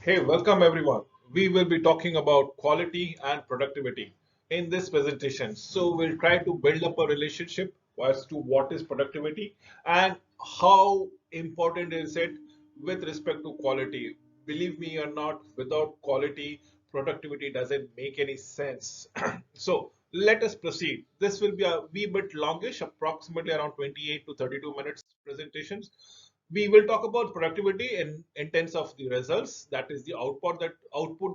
Hey, welcome everyone. We will be talking about quality and productivity in this presentation. So we'll try to build up a relationship as to what is productivity and how important is it with respect to quality. Believe me or not, without quality, productivity doesn't make any sense. So let us proceed. This will be a wee bit longish, approximately around 28 to 32 minutes presentations. We will talk about productivity in terms of the results, that is the output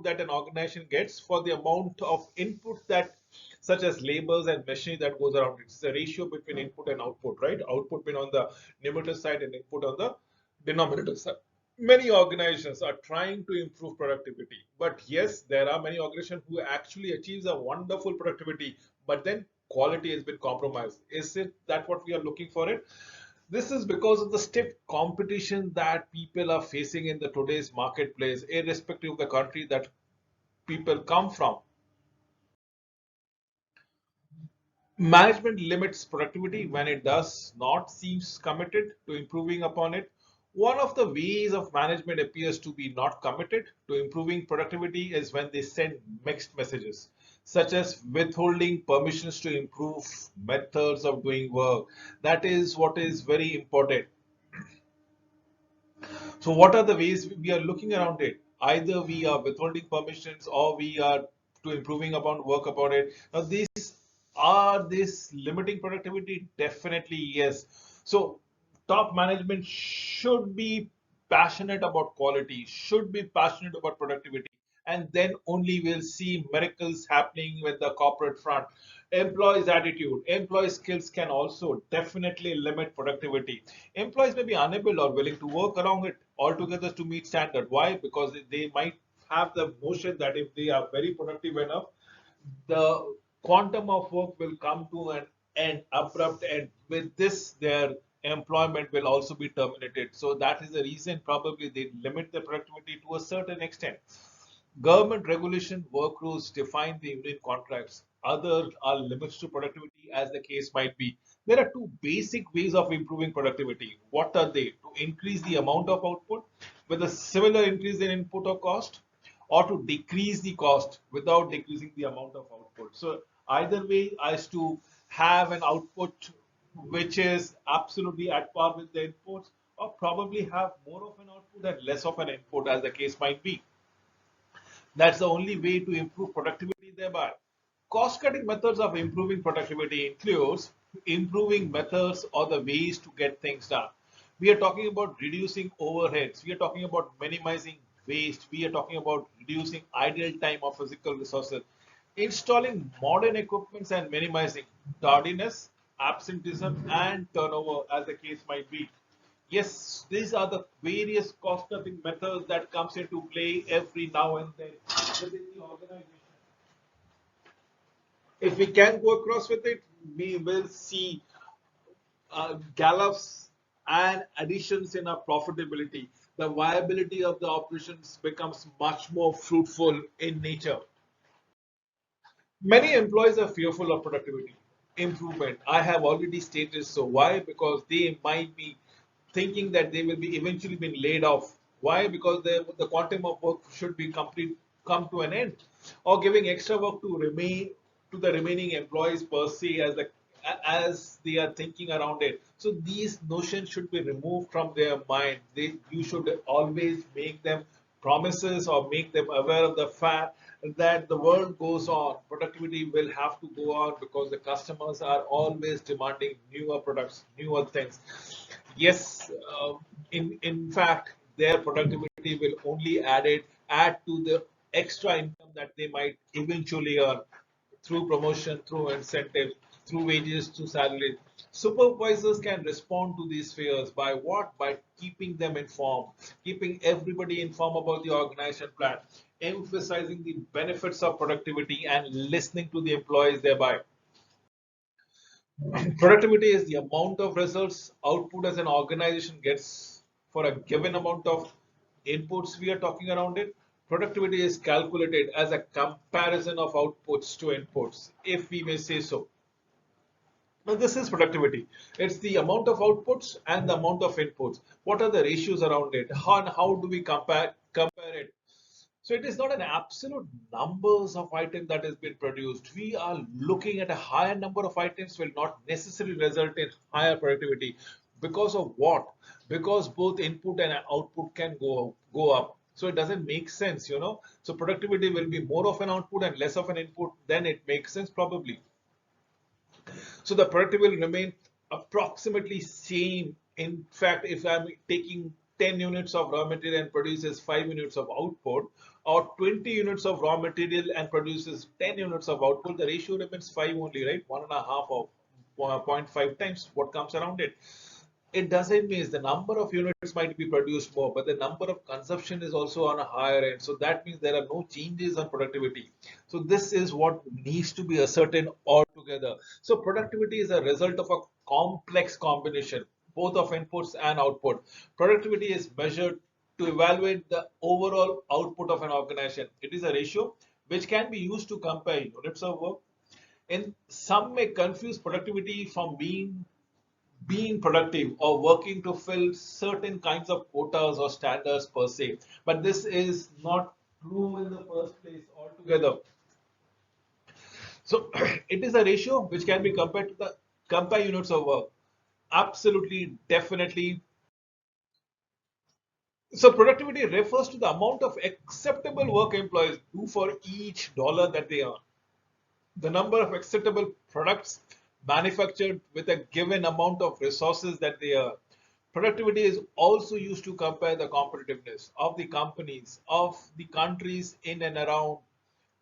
that an organization gets for the amount of input that such as labors and machinery that goes around. It's the ratio between input and output, right? Output being on the numerator side and input on the denominator side. Many organizations are trying to improve productivity, but yes, there are many organizations who actually achieves a wonderful productivity, but then quality has been compromised. Is it that what we are looking for it? This is because of the stiff competition that people are facing in the today's marketplace, irrespective of the country that people come from. Management limits productivity when it does not seems committed to improving upon it. One of the ways of management appears to be not committed to improving productivity is when they send mixed messages, such as withholding permissions to improve methods of doing work. That is what is very important. So what are the ways we are looking around it? Either we are withholding permissions or we are to improving upon work about it. Now these are this limiting productivity? Definitely yes. So top management should be passionate about quality, should be passionate about productivity, and then only we'll see miracles happening with the corporate front. Employees' attitude, employee skills can also definitely limit productivity. Employees may be unable or willing to work around it altogether to meet standard. Why? Because they might have the notion that if they are very productive enough, the quantum of work will come to an end, abrupt end. With this, their employment will also be terminated. So that is the reason probably they limit the productivity to a certain extent. Government regulation, work rules define the union contracts. Other are limits to productivity, as the case might be. There are two basic ways of improving productivity. What are they? To increase the amount of output with a similar increase in input or cost, or to decrease the cost without decreasing the amount of output. So either way is to have an output which is absolutely at par with the inputs, or probably have more of an output and less of an input, as the case might be. That's the only way to improve productivity thereby. Cost cutting methods of improving productivity includes improving methods or the ways to get things done. We are talking about reducing overheads. We are talking about minimizing waste. We are talking about reducing idle time of physical resources. Installing modern equipments and minimizing tardiness, absenteeism, and turnover, as the case might be. Yes, these are the various cost cutting methods that comes into play every now and then within the organization. If we can go across with it, we will see gallops and additions in our profitability. The viability of the operations becomes much more fruitful in nature. Many employees are fearful of productivity improvement. I have already stated so. Why? Because they might be thinking that they will be eventually being laid off. Why? Because the quantum of work should be come to an end, or giving extra work to remain to the remaining employees per se as they are thinking around it. So these notions should be removed from their mind. You should always make them promises or make them aware of the fact that the world goes on. Productivity will have to go on because the customers are always demanding newer products, newer things. Yes, in fact, their productivity will only add to the extra income that they might eventually earn through promotion, through incentives, through wages, through salaries. Supervisors can respond to these fears by what? By keeping them informed, keeping everybody informed about the organization plan, emphasizing the benefits of productivity and listening to the employees thereby. Productivity is the amount of results output as an organization gets for a given amount of inputs we are talking around it. Productivity is calculated as a comparison of outputs to inputs, if we may say so. Now, this is productivity. It's the amount of outputs and the amount of inputs. What are the ratios around it? How do we compare it? So it is not an absolute numbers of items that has been produced. We are looking at a higher number of items will not necessarily result in higher productivity. Because of what? Because both input and output can go up. So it doesn't make sense, you know. So productivity will be more of an output and less of an input. Then it makes sense probably. So the productivity will remain approximately same. In fact, if I'm taking 10 units of raw material and produces 5 units of output, or 20 units of raw material and produces 10 units of output, the ratio remains 5 only, right? 1.5 of 0.5 times what comes around it. It doesn't mean the number of units might be produced more, but the number of consumption is also on a higher end. So that means there are no changes on productivity. So this is what needs to be ascertained altogether. So productivity is a result of a complex combination, both of inputs and output. Productivity is measured to evaluate the overall output of an organization. It is a ratio which can be used to compare units of work. And some may confuse productivity from being productive or working to fill certain kinds of quotas or standards per se. But this is not true in the first place altogether. So it is a ratio which can be compared to the compare units of work. Absolutely, definitely. So productivity refers to the amount of acceptable work employees do for each dollar that they earn. The number of acceptable products manufactured with a given amount of resources that they earn. Productivity is also used to compare the competitiveness of the companies, of the countries in and around.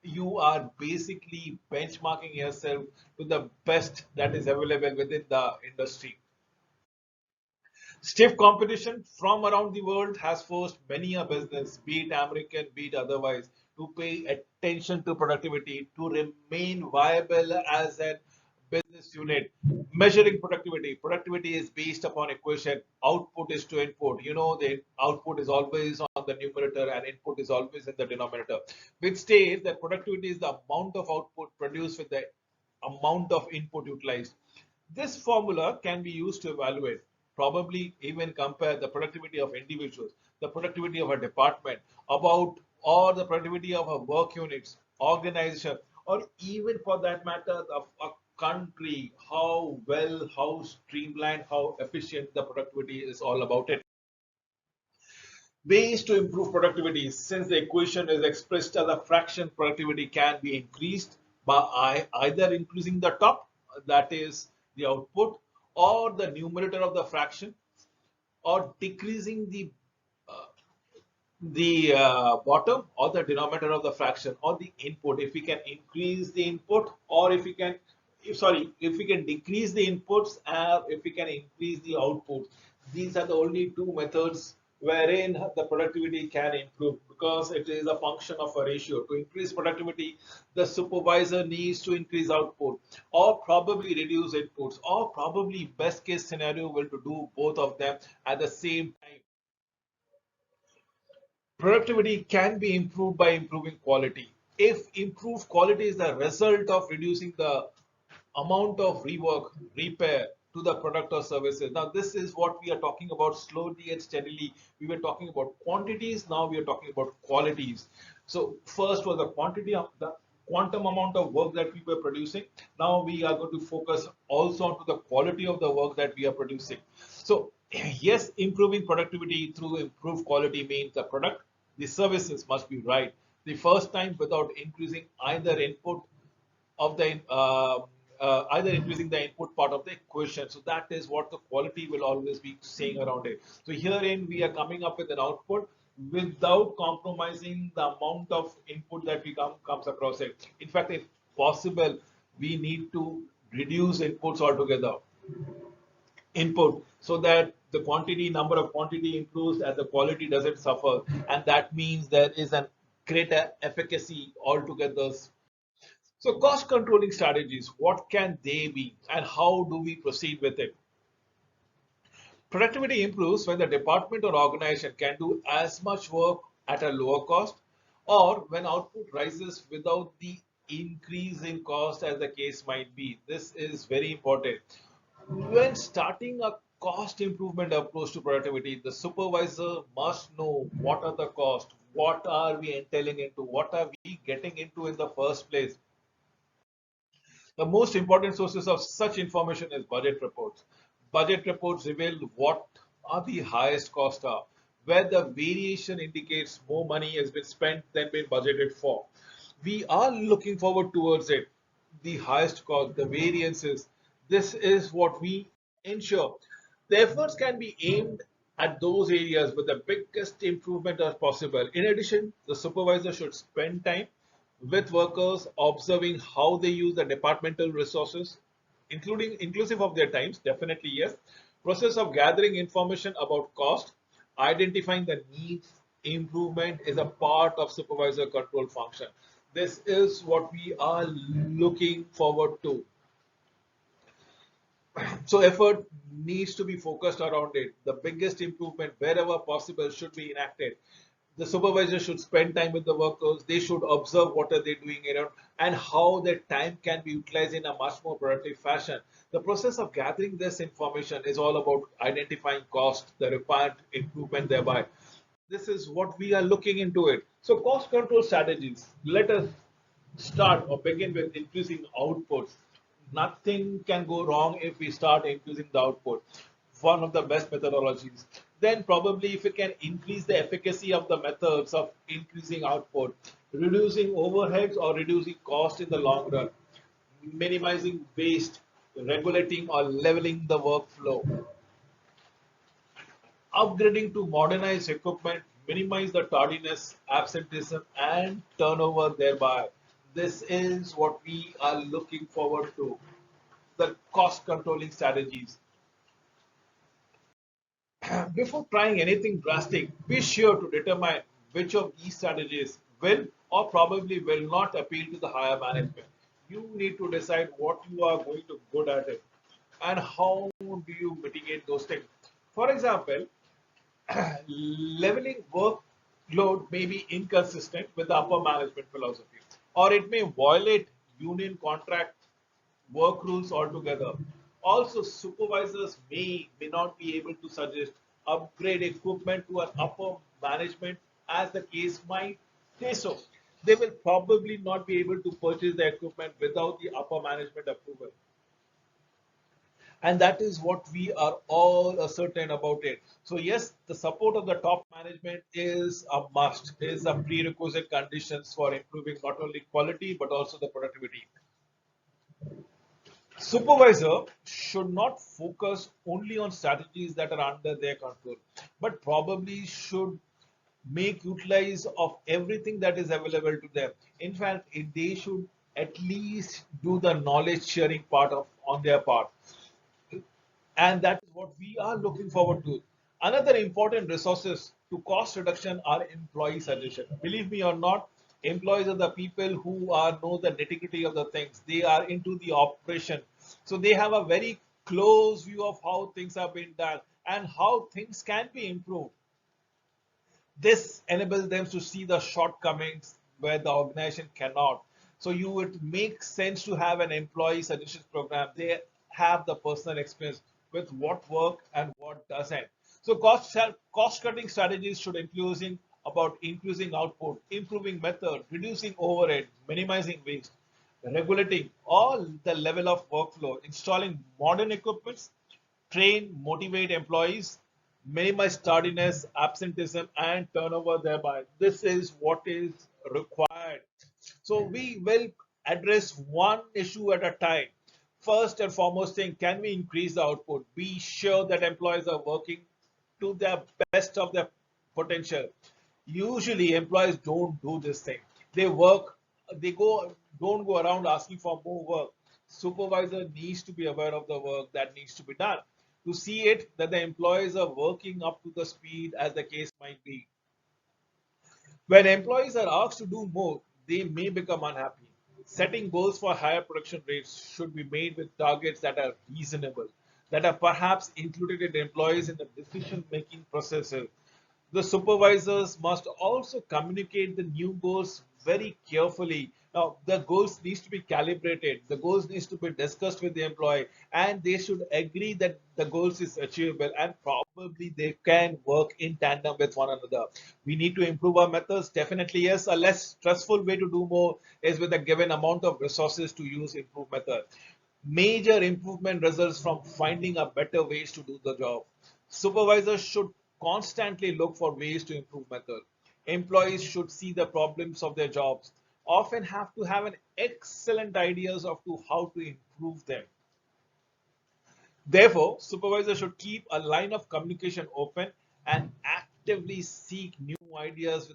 You are basically benchmarking yourself to the best that is available within the industry. Stiff competition from around the world has forced many a business, be it American, be it otherwise, to pay attention to productivity to remain viable as a business unit. Measuring productivity. Productivity is based upon equation. Output is to input. You know, the output is always on the numerator and input is always in the denominator, which states that productivity is the amount of output produced with the amount of input utilized. This formula can be used to evaluate, probably even compare the productivity of individuals, the productivity of a department, about or the productivity of a work units, organization, or even for that matter of a country, how well, how streamlined, how efficient the productivity is all about it. Ways to improve productivity. Since the equation is expressed as a fraction, productivity can be increased by either increasing the top, that is the output, or the numerator of the fraction, or decreasing uh, the bottom or the denominator of the fraction or the input. If we can increase the input, or if we can if we can decrease the inputs, if we can increase the output. These are the only two methods wherein the productivity can improve, because it is a function of a ratio. To increase productivity, the supervisor needs to increase output or probably reduce inputs, or probably best case scenario will to do both of them at the same time. Productivity can be improved by improving quality. If improved quality is the result of reducing the amount of rework, repair to the product or services. Now, this is what we are talking about slowly and steadily. We were talking about quantities, now we are talking about qualities. So, first was the quantity of the quantum amount of work that we were producing. Now we are going to focus also on to the quality of the work that we are producing. So yes, improving productivity through improved quality means the product, the services must be right the first time without increasing either input of the either increasing the input part of the equation. So that is what the quality will always be saying around it. So herein we are coming up with an output without compromising the amount of input that we comes across it. In fact, if possible, we need to reduce inputs altogether. Input, so that the quantity number of quantity improves and the quality doesn't suffer, and that means there is an greater efficacy altogether. So cost controlling strategies, what can they be and how do we proceed with it? Productivity improves when the department or organization can do as much work at a lower cost, or when output rises without the increase in cost as the case might be. This is very important. When starting a cost improvement approach to productivity, the supervisor must know what are the costs, What are we entailing into? What are we getting into in the first place? The most important sources of such information is budget reports. Budget reports reveal what are the highest costs are, where the variation indicates more money has been spent than been budgeted for. We are looking forward towards it. The highest cost, the variances. This is what we ensure. The efforts can be aimed at those areas with the biggest improvement as possible. In addition, the supervisor should spend time with workers observing how they use the departmental resources, including inclusive of their times, definitely yes. Process of gathering information about cost, identifying the needs, improvement is a part of supervisor control function. This is what we are looking forward to. So effort needs to be focused around it. The biggest improvement wherever possible should be enacted. The supervisor should spend time with the workers. They should observe what are they doing around and how their time can be utilized in a much more productive fashion. The process of gathering this information is all about identifying cost, the required improvement thereby. This is what we are looking into it. So cost control strategies. Let us start or begin with increasing outputs. Nothing can go wrong if we start increasing the output. One of the best methodologies. Then probably if we can increase the efficacy of the methods of increasing output, reducing overheads or reducing cost in the long run, minimizing waste, regulating or leveling the workflow, upgrading to modernized equipment, minimize the tardiness, absenteeism, and turnover thereby. This is what we are looking forward to. The cost controlling strategies. Before trying anything drastic, be sure to determine which of these strategies will or probably will not appeal to the higher management. You need to decide what you are going to good at it and how do you mitigate those things. For example, leveling workload may be inconsistent with the upper management philosophy, or it may violate union contract work rules altogether. Also, supervisors may not be able to suggest upgrade equipment to an upper management as the case might say so. They will probably not be able to purchase the equipment without the upper management approval. And that is what we are all certain about it. So yes, the support of the top management is a must, is a prerequisite conditions for improving not only quality but also the productivity. Supervisor should not focus only on strategies that are under their control, but probably should make utilize of everything that is available to them. In fact, they should at least do the knowledge sharing part of on their part, and that is what we are looking forward to. Another important resources to cost reduction are employee suggestion. Believe me or not, employees are the people who are know the nitty-gritty of the things. They are into the operation, so they have a very close view of how things have been done and how things can be improved. This enables them to see the shortcomings where the organization cannot. So you would make sense to have an employee suggestions program. They have the personal experience with what work and what doesn't. So cost cutting strategies should including about increasing output, improving method, reducing overhead, minimizing waste, regulating all the level of workflow, installing modern equipments, train, motivate employees, minimize tardiness, absenteeism, and turnover thereby. This is what is required. So we will address one issue at a time. First and foremost thing, can we increase the output? Be sure that employees are working to the best of their potential. Usually employees don't do this thing. They work, they don't go around asking for more work. Supervisor needs to be aware of the work that needs to be done to see it that the employees are working up to the speed as the case might be. When employees are asked to do more, they may become unhappy. Setting goals for higher production rates should be made with targets that are reasonable, that are perhaps included in employees in the decision making processes. The supervisors must also communicate the new goals very carefully Now, the goals needs to be calibrated. The goals needs to be discussed with the employee, and they should agree that the goals is achievable, and probably they can work in tandem with one another. We need to improve our methods. Definitely, yes. A less stressful way to do more is with a given amount of resources to use improved method. Major improvement results from finding a better ways to do the job. Supervisors should constantly look for ways to improve method. Employees should see the problems of their jobs, often have to have an excellent ideas of to how to improve them. Therefore, supervisors should keep a line of communication open and actively seek new ideas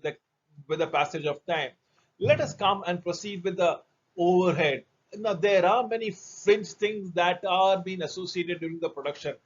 with the passage of time. Let us come and proceed with the overhead. Now, there are many fringe things that are being associated during the production.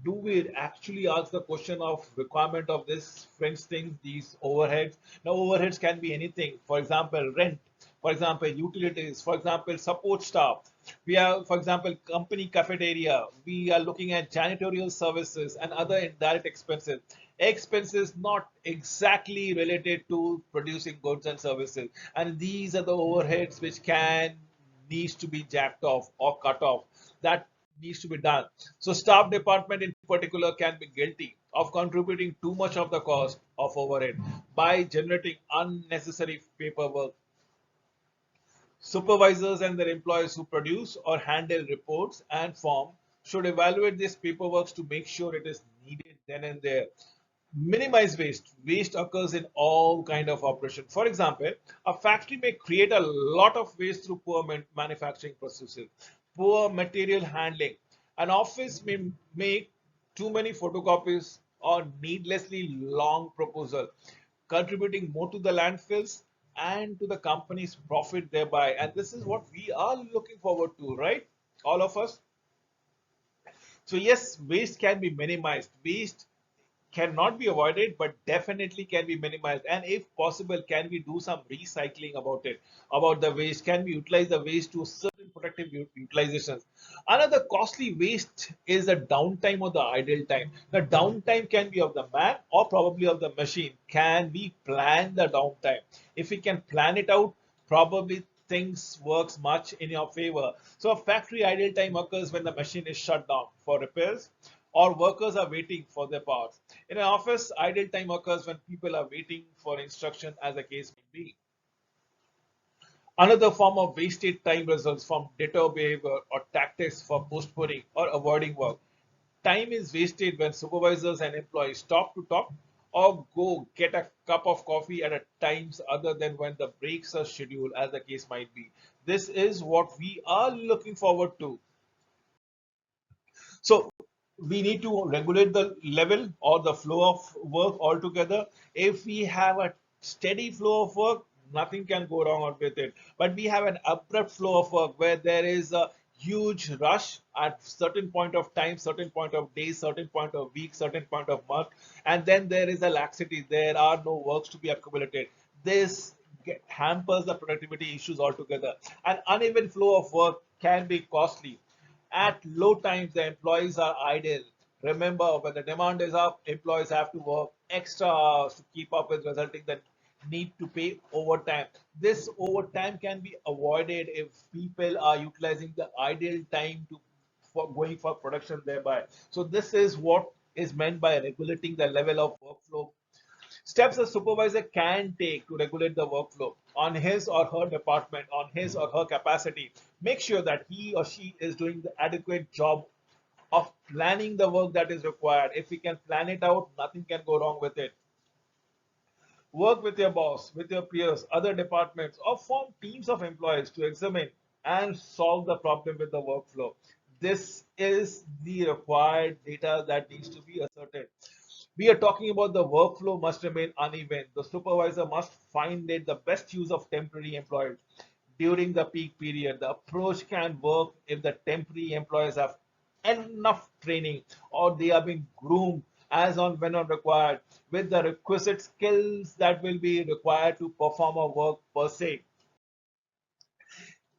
Do we actually ask the question of requirement of this fringe things, these overheads? Now, overheads can be anything. For example, rent. For example, utilities. For example, support staff. We have, for example, company cafeteria. We are looking at janitorial services and other indirect expenses. Expenses not exactly related to producing goods and services. And these are the overheads which can needs to be jacked off or cut off. That needs to be done. So staff department in particular can be guilty of contributing too much of the cost of overhead by generating unnecessary paperwork. Supervisors and their employees who produce or handle reports and form should evaluate this paperwork to make sure it is needed then and there. Minimize waste. Waste occurs in all kind of operation. For example, a factory may create a lot of waste through poor manufacturing processes, poor material handling. An office may make too many photocopies or needlessly long proposal, contributing more to the landfills and to the company's profit thereby. And this is what we are looking forward to, right? All of us. So yes, waste can be minimized. Waste cannot be avoided, but definitely can be minimized. And if possible, can we do some recycling about it, about the waste? Can we utilize the waste to certain productive utilizations? Another costly waste is the downtime or the idle time. The downtime can be of the man or probably of the machine. Can we plan the downtime? If we can plan it out, probably things works much in your favor. So a factory idle time occurs when the machine is shut down for repairs or workers are waiting for their parts. In an office, idle time occurs when people are waiting for instruction, as the case may be. Another form of wasted time results from detour behavior or tactics for postponing or avoiding work. Time is wasted when supervisors and employees stop to talk or go get a cup of coffee at a times other than when the breaks are scheduled, as the case might be. This is what we are looking forward to. So we need to regulate the level or the flow of work altogether. If we have a steady flow of work, nothing can go wrong with it. But we have an abrupt flow of work where there is a huge rush at certain point of time, certain point of day, certain point of week, certain point of month, and then there is a laxity. There are no works to be accumulated. This hampers the productivity issues altogether. An uneven flow of work can be costly. At low times, the employees are idle. Remember, when the demand is up, employees have to work extra hours to keep up with, resulting the need to pay overtime. This overtime can be avoided if people are utilizing the idle time to for going for production thereby. So this is what is meant by regulating the level of workflow. Steps a supervisor can take to regulate the workflow on his or her department, on his or her capacity. Make sure that he or she is doing the adequate job of planning the work that is required. If we can plan it out, nothing can go wrong with it. Work with your boss, with your peers, other departments, or form teams of employees to examine and solve the problem with the workflow. This is the required data that needs to be asserted. We are talking about the workflow must remain uneven. The supervisor must find it the best use of temporary employees during the peak period. The approach can work if the temporary employees have enough training or they are being groomed as on when on required with the requisite skills that will be required to perform a work per se.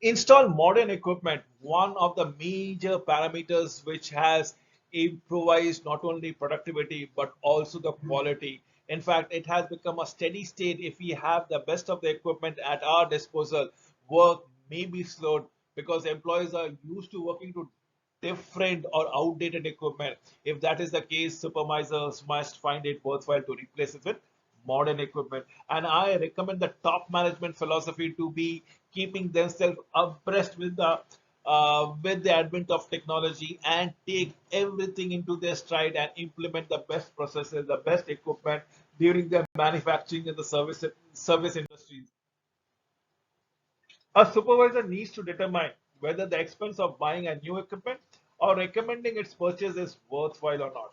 Install modern equipment, one of the major parameters which has improvised not only productivity but also the quality. In fact, it has become a steady state if we have the best of the equipment at our disposal. work may be slowed because employees are used to working to different or outdated equipment. If that is the case, supervisors must find it worthwhile to replace it with modern equipment. And I recommend the top management philosophy to be keeping themselves abreast with the advent of technology and take everything into their stride and implement the best processes, the best equipment during their manufacturing and the service industries. A supervisor needs to determine whether the expense of buying a new equipment or recommending its purchase is worthwhile or not.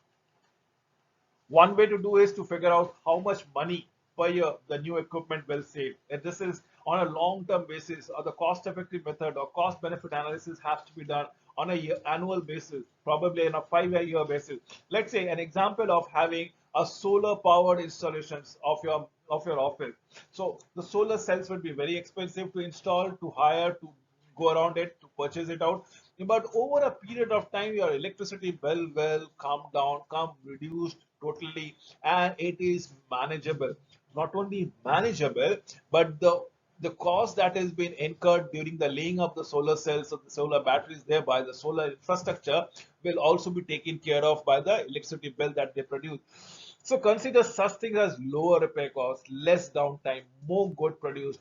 One way to do is to figure out how much money per year the new equipment will save. And this is on a long-term basis, or the cost-effective method or cost-benefit analysis has to be done on a annual basis, probably on a 5-year basis. Let's say an example of having a solar-powered installations of your office. So the solar cells will be very expensive to install, to hire, to go around it, to purchase it out. But over a period of time, your electricity bill will come reduced totally, and it is manageable. Not only manageable, but the cost that has been incurred during the laying of the solar cells of the solar batteries, thereby the solar infrastructure will also be taken care of by the electricity bill that they produce. So consider such things as lower repair costs, less downtime, more good produced.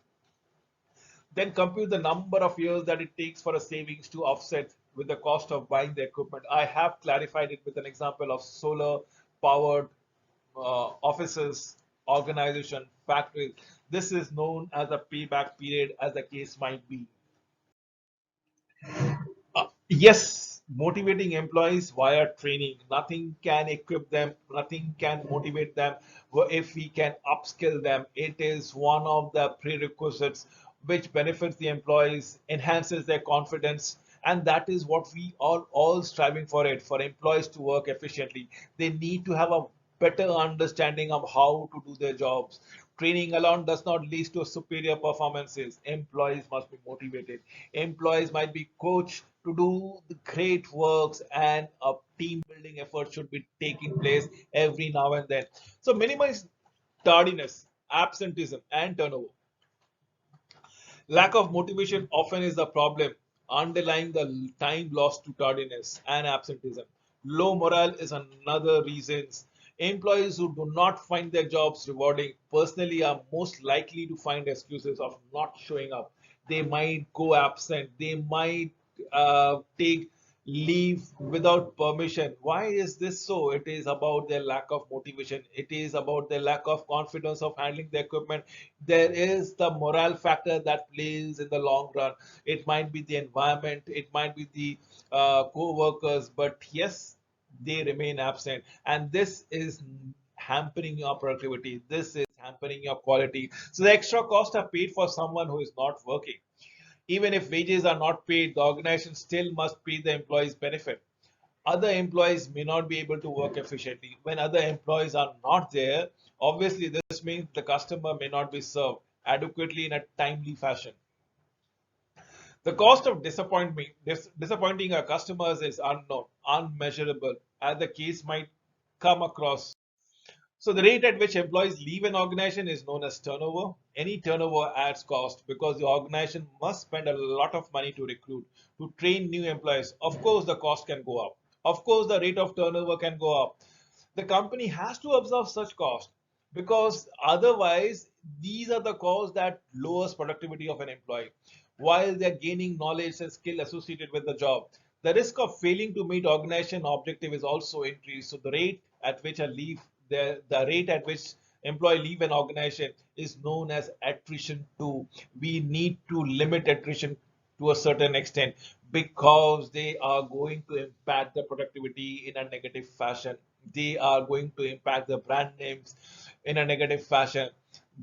Then compute the number of years that it takes for a savings to offset with the cost of buying the equipment. I have clarified it with an example of solar powered offices, organization, factories. This is known as a payback period, as the case might be. Yes, motivating employees via training. Nothing can equip them, nothing can motivate them. If we can upskill them, it is one of the prerequisites which benefits the employees, enhances their confidence, and that is what we are all striving for it, for employees to work efficiently. They need to have a better understanding of how to do their jobs. Training alone does not lead to superior performances. Employees must be motivated. Employees might be coached to do the great works, and a team building effort should be taking place every now and then. So minimize tardiness, absenteeism, and turnover. Lack of motivation often is the problem underlying the time lost to tardiness and absenteeism. Low morale is another reason. Employees who do not find their jobs rewarding personally are most likely to find excuses of not showing up. They might go absent. They might take leave without permission. Why is this so? It is about their lack of motivation. It is about their lack of confidence of handling the equipment. There is the morale factor that plays in the long run. It might be the environment, it might be the co-workers, but yes, they remain absent, and this is hampering your productivity. This is hampering your quality. So the extra costs are paid for someone who is not working. Even if wages are not paid, the organization still must pay the employees benefit. Other employees may not be able to work efficiently. When other employees are not there, obviously this means the customer may not be served adequately in a timely fashion. The cost of disappointing our customers is unknown, unmeasurable, as the case might come across. So the rate at which employees leave an organization is known as turnover. Any turnover adds cost because the organization must spend a lot of money to recruit, to train new employees. Of course, the cost can go up. Of course, the rate of turnover can go up. The company has to absorb such cost because otherwise these are the costs that lowers productivity of an employee while they're gaining knowledge and skill associated with the job. The risk of failing to meet organization objective is also increased. So the rate at which the rate at which employee leave an organization is known as attrition too. We need to limit attrition to a certain extent because they are going to impact the productivity in a negative fashion. They are going to impact the brand names in a negative fashion.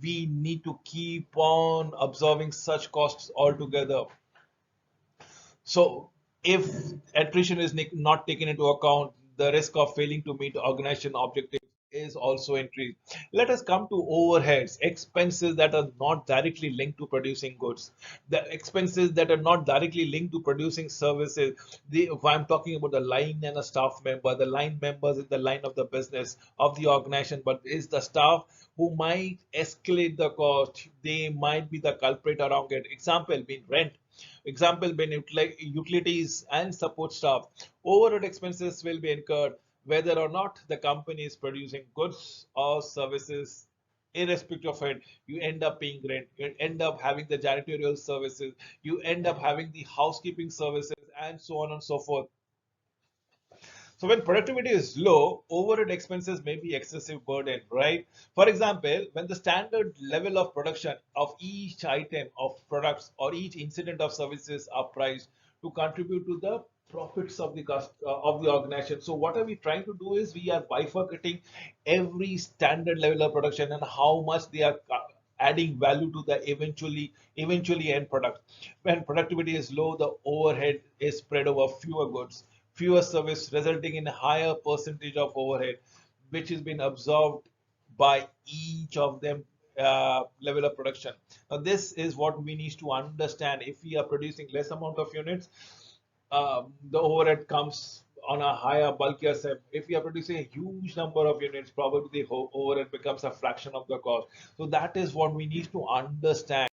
We need to keep on observing such costs altogether. So if attrition is not taken into account, the risk of failing to meet organization objectives is also increased. Let us come to overheads, expenses that are not directly linked to producing goods, the expenses that are not directly linked to producing services. If I'm talking about the line and a staff member, the line members in the line of the business of the organization, but is the staff who might escalate the cost. They might be the culprit around it. Example being rent. Example being utilities and support staff. Overhead expenses will be incurred whether or not the company is producing goods or services. Irrespective of it, you end up paying rent, you end up having the janitorial services, you end up having the housekeeping services, and so on and so forth. So when productivity is low, overhead expenses may be excessive burden, right? For example, when the standard level of production of each item of products or each incident of services are priced to contribute to the profits of the organization. So what are we trying to do is we are bifurcating every standard level of production and how much they are adding value to the eventually end product. When productivity is low, the overhead is spread over fewer goods, fewer service, resulting in a higher percentage of overhead, which has been absorbed by each of them level of production. Now, this is what we need to understand. If we are producing less amount of units, the overhead comes on a higher, bulkier set. If we are producing a huge number of units, probably the overhead becomes a fraction of the cost. So that is what we need to understand.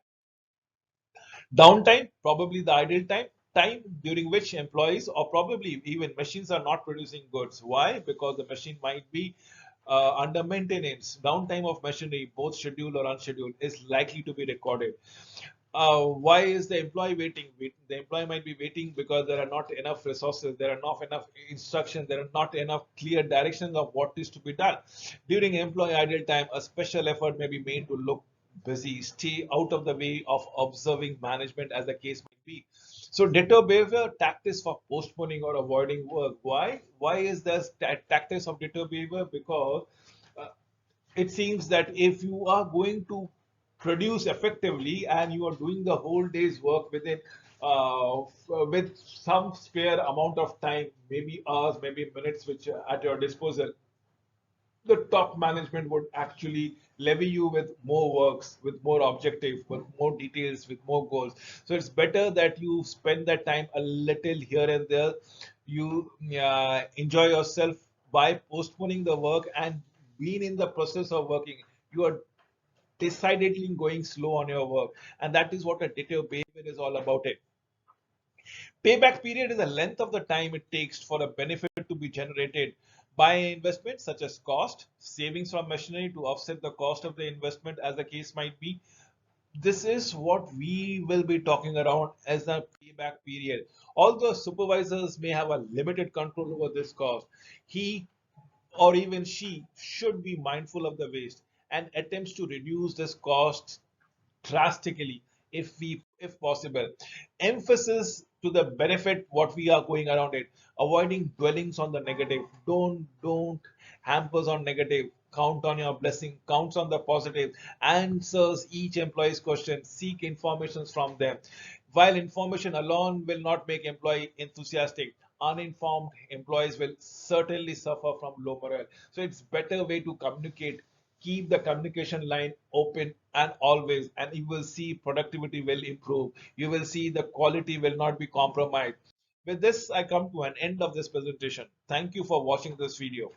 Downtime, probably the idle time, time during which employees or probably even machines are not producing goods. Why? Because the machine might be under maintenance. Downtime of machinery, both scheduled or unscheduled, is likely to be recorded. Why is the employee waiting? The employee might be waiting because there are not enough resources, there are not enough instructions, there are not enough clear directions of what is to be done. During employee idle time, a special effort may be made to look busy, stay out of the way of observing management, as the case might be. So, deter behavior, tactics for postponing or avoiding work. Why? Why is there tactics of deter behavior? Because uh, it seems that if you are going to produce effectively and you are doing the whole day's work within with some spare amount of time, maybe hours, maybe minutes, which are at your disposal, the top management would actually levy you with more works, with more objectives, with more details, with more goals. So it's better that you spend that time a little here and there. You enjoy yourself by postponing the work and being in the process of working. You are decidedly going slow on your work, and that is what a detailed behavior is all about. It. Payback period is the length of the time it takes for a benefit to be generated by an investment, such as cost, savings from machinery to offset the cost of the investment, as the case might be. This is what we will be talking around as the payback period. Although supervisors may have a limited control over this cost, he or even she should be mindful of the waste and attempts to reduce this cost drastically if possible. Emphasis to the benefit what we are going around it, avoiding dwellings on the negative. Don't hampers on negative. Count on your blessing, counts on the positive. Answers each employee's question, seek informations from them. While information alone will not make employee enthusiastic, uninformed employees will certainly suffer from low morale. So it's better way to communicate. Keep the communication line open and always, and you will see productivity will improve. You will see the quality will not be compromised. With this, I come to an end of this presentation. Thank you for watching this video.